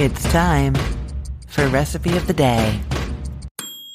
It's time for Recipe of the Day.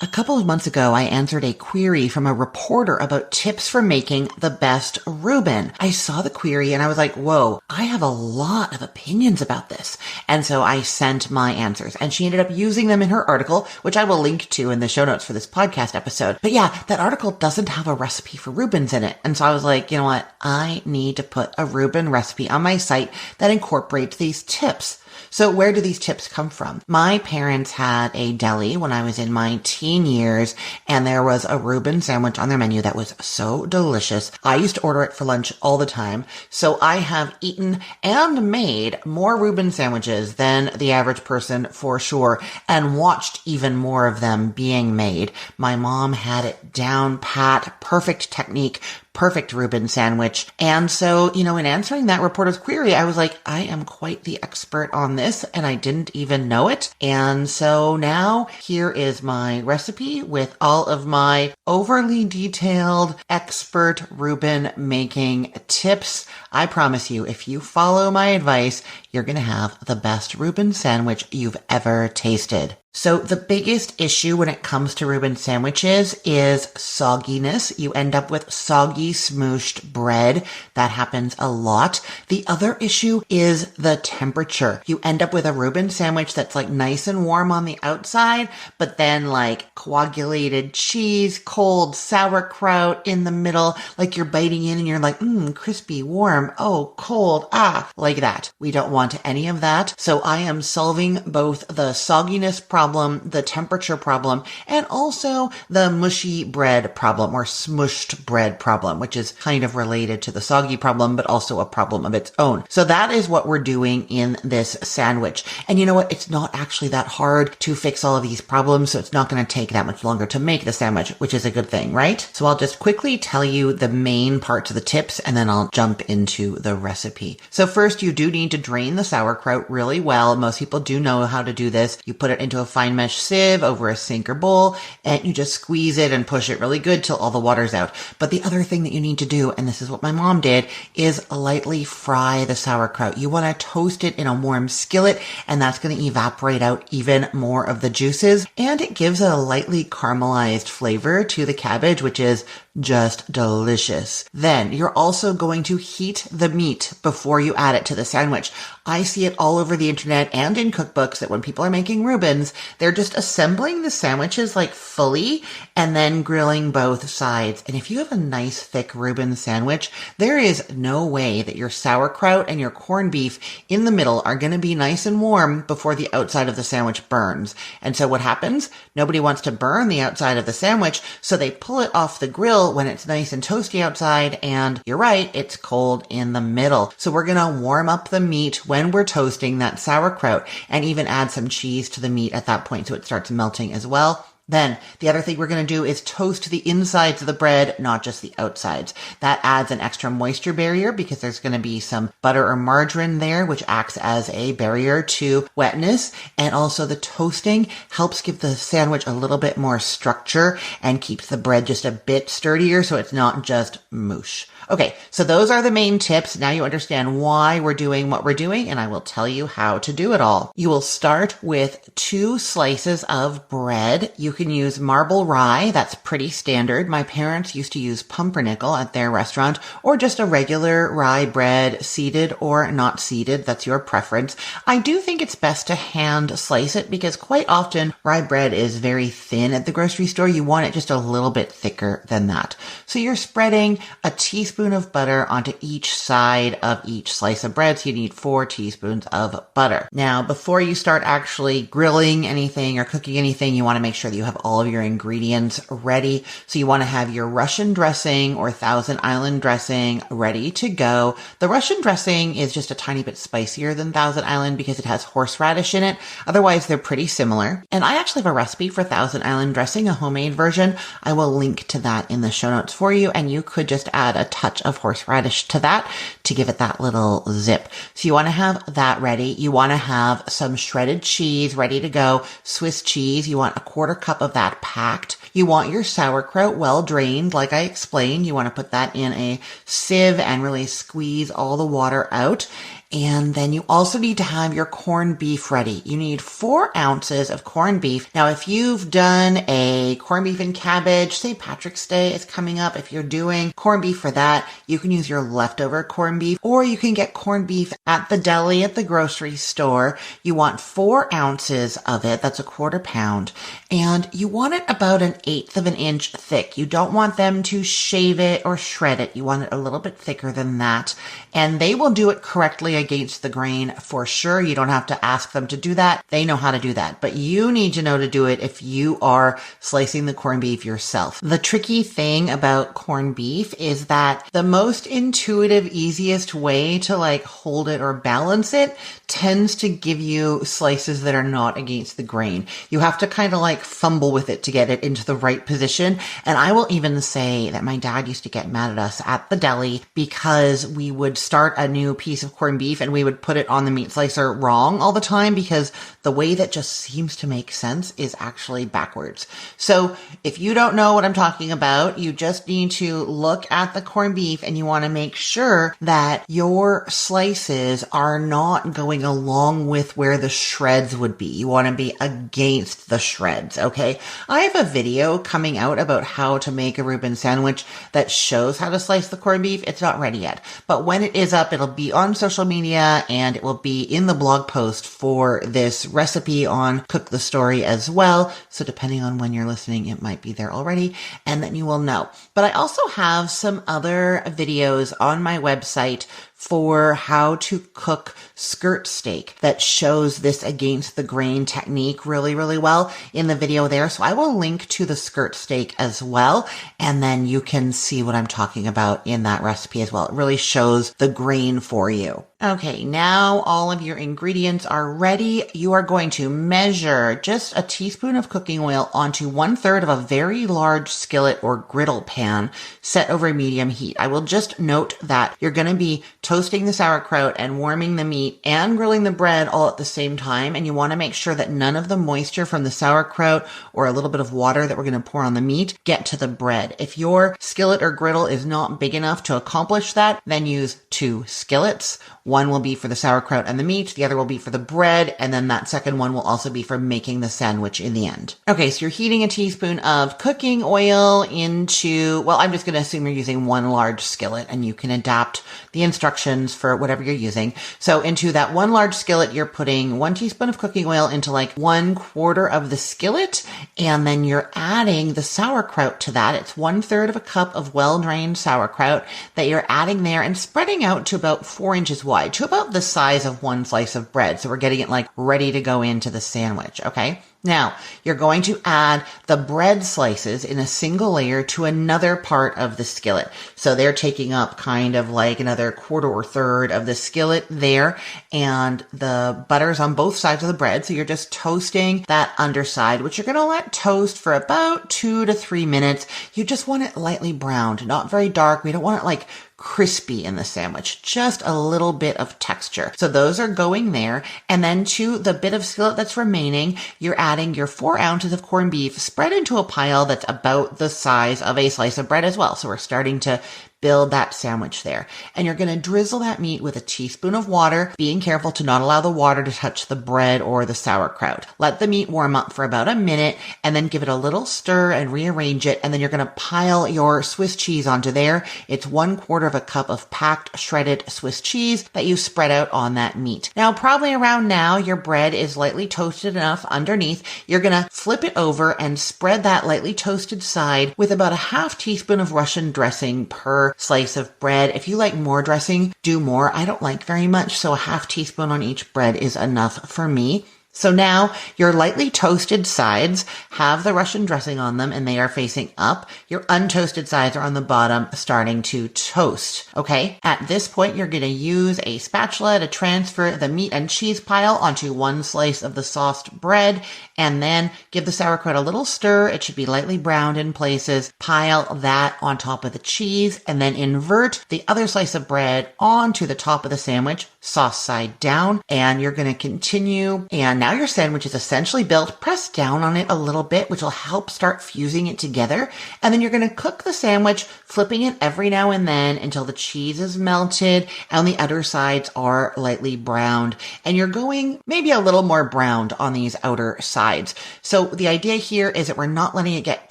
A couple of months ago, I answered a query from a reporter about tips for making the best Reuben. I saw the query and I was like, whoa, I have a lot of opinions about this. And so I sent my answers and she ended up using them in her article, which I will link to in the show notes for this podcast episode. But yeah, that article doesn't have a recipe for Reubens in it. And so I was like, you know what? I need to put a Reuben recipe on my site that incorporates these tips. So where do these tips come from? My parents had a deli when I was in my teen years, and there was a Reuben sandwich on their menu that was so delicious. I used to order it for lunch all the time. So I have eaten and made more Reuben sandwiches than the average person for sure, and watched even more of them being made. My mom had it down pat, perfect technique, perfect Reuben sandwich. And so, in answering that reporter's query, I was like, I am quite the expert on this and I didn't even know it. And so now here is my recipe with all of my overly detailed expert Reuben making tips. I promise you, if you follow my advice, you're going to have the best Reuben sandwich you've ever tasted. So the biggest issue when it comes to Reuben sandwiches is sogginess. You end up with soggy, smooshed bread. That happens a lot. The other issue is the temperature. You end up with a Reuben sandwich that's like nice and warm on the outside, but then like coagulated cheese, cold sauerkraut in the middle, like you're biting in and you're like, crispy, warm, oh, cold, like that. We don't want any of that. So I am solving both the sogginess problem, the temperature problem, and also the mushy bread problem or smushed bread problem, which is kind of related to the soggy problem, but also a problem of its own. So that is what we're doing in this sandwich. And you know what? It's not actually that hard to fix all of these problems, so it's not going to take that much longer to make the sandwich, which is a good thing, right? So I'll just quickly tell you the main parts of the tips, and then I'll jump into the recipe. So first, you do need to drain the sauerkraut really well. Most people do know how to do this. You put it into a fine mesh sieve over a sink or bowl, and you just squeeze it and push it really good till all the water's out. But the other thing that you need to do, and this is what my mom did, is lightly fry the sauerkraut. You want to toast it in a warm skillet, and that's going to evaporate out even more of the juices, and it gives a lightly caramelized flavor to the cabbage, which is just delicious. Then you're also going to heat the meat before you add it to the sandwich. I see it all over the internet and in cookbooks that when people are making Reubens, they're just assembling the sandwiches like fully and then grilling both sides. And if you have a nice thick Reuben sandwich, there is no way that your sauerkraut and your corned beef in the middle are going to be nice and warm before the outside of the sandwich burns. And so what happens? Nobody wants to burn the outside of the sandwich, so they pull it off the grill when it's nice and toasty outside, and you're right, it's cold in the middle. So we're gonna warm up the meat when we're toasting that sauerkraut and even add some cheese to the meat at that point so it starts melting as well. Then the other thing we're going to do is toast the insides of the bread, not just the outsides. That adds an extra moisture barrier because there's going to be some butter or margarine there, which acts as a barrier to wetness. And also the toasting helps give the sandwich a little bit more structure and keeps the bread just a bit sturdier so it's not just moosh. Okay, so those are the main tips. Now you understand why we're doing what we're doing, and I will tell you how to do it all. You will start with 2 slices of bread. You can use marble rye. That's pretty standard. My parents used to use pumpernickel at their restaurant, or just a regular rye bread, seeded or not seeded. That's your preference. I do think it's best to hand slice it because quite often rye bread is very thin at the grocery store. You want it just a little bit thicker than that. So you're spreading a teaspoon of butter onto each side of each slice of bread. So you need 4 teaspoons of butter. Now, before you start actually grilling anything or cooking anything, you want to make sure that you have all of your ingredients ready. So you want to have your Russian dressing or Thousand Island dressing ready to go. The Russian dressing is just a tiny bit spicier than Thousand Island because it has horseradish in it. Otherwise, they're pretty similar. And I actually have a recipe for Thousand Island dressing, a homemade version. I will link to that in the show notes for you, and you could just add a touch of horseradish to that to give it that little zip. So you want to have that ready. You want to have some shredded cheese ready to go. Swiss cheese, you want a 1/4 cup of that packed. You want your sauerkraut well drained, like I explained. You want to put that in a sieve and really squeeze all the water out. And then you also need to have your corned beef ready. You need 4 ounces of corned beef. Now, if you've done a corned beef and cabbage, St. Patrick's Day is coming up. If you're doing corned beef for that, you can use your leftover corned beef, or you can get corned beef at the deli at the grocery store. You want 4 ounces of it. That's a 1/4 pound. And you want it about 1/8 of an inch thick. You don't want them to shave it or shred it. You want it a little bit thicker than that. And they will do it correctly against the grain for sure. You don't have to ask them to do that. They know how to do that. But you need to know to do it if you are slicing the corned beef yourself. The tricky thing about corned beef is that the most intuitive, easiest way to hold it or balance it tends to give you slices that are not against the grain. You have to kind of fumble with it to get it into the right position. And I will even say that my dad used to get mad at us at the deli because we would start a new piece of corned beef and we would put it on the meat slicer wrong all the time, because the way that just seems to make sense is actually backwards. So if you don't know what I'm talking about, you just need to look at the corned beef and you want to make sure that your slices are not going along with where the shreds would be. You want to be against the shreds, okay? I have a video coming out about how to make a Reuben sandwich that shows how to slice the corned beef. It's not ready yet, but when it is up, it'll be on social media and it will be in the blog post for this recipe on Cook the Story as well. So depending on when you're listening, it might be there already, and then you will know. But I also have some other videos on my website for how to cook skirt steak that shows this against the grain technique really, really well in the video there. So I will link to the skirt steak as well. And then you can see what I'm talking about in that recipe as well. It really shows the grain for you. Okay, now all of your ingredients are ready. You are going to measure just a teaspoon of cooking oil onto 1/3 of a very large skillet or griddle pan set over medium heat. I will just note that you're going to be toasting the sauerkraut and warming the meat and grilling the bread all at the same time. And you want to make sure that none of the moisture from the sauerkraut or a little bit of water that we're going to pour on the meat get to the bread. If your skillet or griddle is not big enough to accomplish that, then use 2 skillets. One will be for the sauerkraut and the meat, the other will be for the bread, and then that second one will also be for making the sandwich in the end. Okay, so you're heating a teaspoon of cooking oil into, well, I'm just going to assume you're using 1 large skillet, and you can adapt the instructions for whatever you're using. So into that 1 large skillet, you're putting 1 teaspoon of cooking oil into 1/4 of the skillet, and then you're adding the sauerkraut to that. It's 1/3 of a cup of well-drained sauerkraut that you're adding there and spreading out to about 4 inches wide, to about the size of 1 slice of bread. So we're getting it ready to go into the sandwich. Okay. Now, you're going to add the bread slices in a single layer to another part of the skillet. So they're taking up kind of another 1/4 or 1/3 of the skillet there, and the butter's on both sides of the bread. So you're just toasting that underside, which you're going to let toast for about 2 to 3 minutes. You just want it lightly browned, not very dark. We don't want it crispy in the sandwich, just a little bit of texture. So those are going there. And then to the bit of skillet that's remaining, you're adding your 4 ounces of corned beef spread into a pile that's about the size of a slice of bread as well. So we're starting to build that sandwich there. And you're going to drizzle that meat with a teaspoon of water, being careful to not allow the water to touch the bread or the sauerkraut. Let the meat warm up for about a minute and then give it a little stir and rearrange it. And then you're going to pile your Swiss cheese onto there. It's 1/4 of a cup of packed shredded Swiss cheese that you spread out on that meat. Now, probably around now, your bread is lightly toasted enough underneath. You're going to flip it over and spread that lightly toasted side with about a 1/2 teaspoon of Russian dressing per slice of bread. If you like more dressing, do more. I don't like very much, so a 1/2 teaspoon on each bread is enough for me. So now your lightly toasted sides have the Russian dressing on them and they are facing up. Your untoasted sides are on the bottom starting to toast. Okay. At this point, you're going to use a spatula to transfer the meat and cheese pile onto 1 slice of the sauced bread and then give the sauerkraut a little stir. It should be lightly browned in places. Pile that on top of the cheese and then invert the other slice of bread onto the top of the sandwich, sauce side down. And you're going to continue. And now your sandwich is essentially built. Press down on it a little bit, which will help start fusing it together. And then you're going to cook the sandwich, flipping it every now and then until the cheese is melted and the outer sides are lightly browned. And you're going maybe a little more browned on these outer sides. So the idea here is that we're not letting it get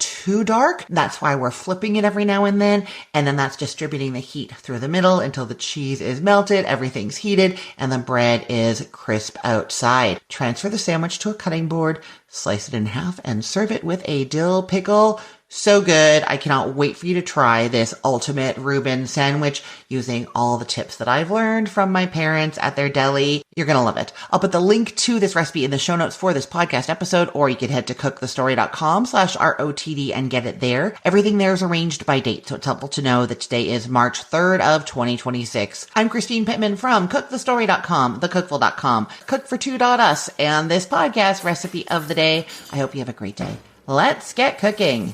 too dark. That's why we're flipping it every now and then. And then that's distributing the heat through the middle until the cheese is melted, everything's heated, and the bread is crisp outside. Transfer the sandwich to a cutting board, slice it in half, and serve it with a dill pickle. So good. I cannot wait for you to try this ultimate Reuben sandwich using all the tips that I've learned from my parents at their deli. You're going to love it. I'll put the link to this recipe in the show notes for this podcast episode, or you can head to cookthestory.com/ROTD and get it there. Everything there is arranged by date, so it's helpful to know that today is March 3rd of 2026. I'm Christine Pittman from cookthestory.com, thecookful.com, cookfor2.us, and this podcast recipe of the day. I hope you have a great day. Let's get cooking.